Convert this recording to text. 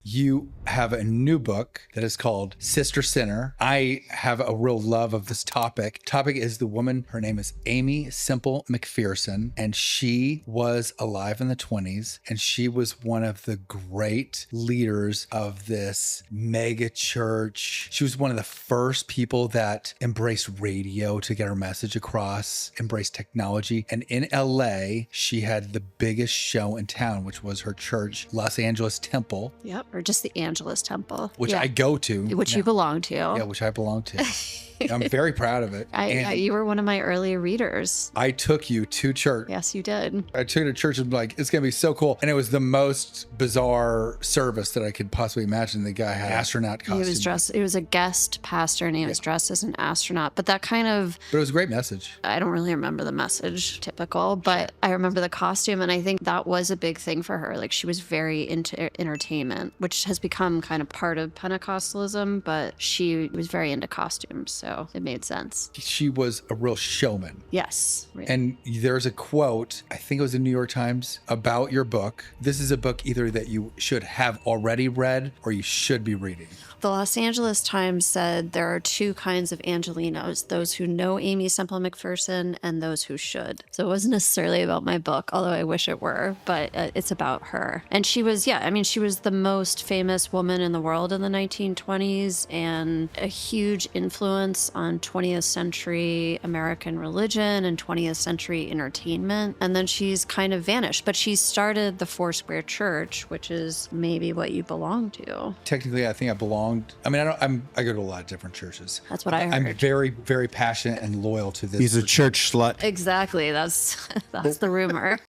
You have a new book that is called Sister Sinner. I have a real love of this topic. Topic is the woman, her name is Aimee Semple McPherson, and she was alive in the 20s, and she was one of the great leaders of this mega church. She was one of the first people that embraced radio to get her message across, embraced technology. And in LA, she had the biggest show in town, which was her church, Los Angeles Temple. Yep. Or just the Evangelist Temple. Which I go to. Which you belong to. Yeah, which I belong to. I'm very proud of it. You were one of my early readers. I took you to church. Yes, you did. I took you to church and like, it's going to be so cool. And it was the most bizarre service that I could possibly imagine. The guy had astronaut costume. He was dressed, it was a guest pastor and he was dressed as an astronaut. But that kind of... But it was a great message. I don't really remember the message, typical, but I remember the costume. And I think that was a big thing for her. Like she was very into entertainment, which has become kind of part of Pentecostalism, but she was very into costumes. So it made sense. She was a real showman. Yes. Right. And there's a quote, I think it was in New York Times, about your book. This is a book either that you should have already read or you should be reading. The Los Angeles Times said there are two kinds of Angelinos, those who know Aimee Semple McPherson and those who should. So it wasn't necessarily about my book, although I wish it were, but it's about her. And she was, she was the most famous woman in the world in the 1920s and a huge influence on 20th century American religion and 20th century entertainment. And then she's kind of vanished, but she started the Foursquare Church, which is maybe what you belong to. Technically, I think I belong. I mean, I go to a lot of different churches. That's what I heard. I'm very, very passionate and loyal to this. He's a church slut. Exactly. That's the rumor.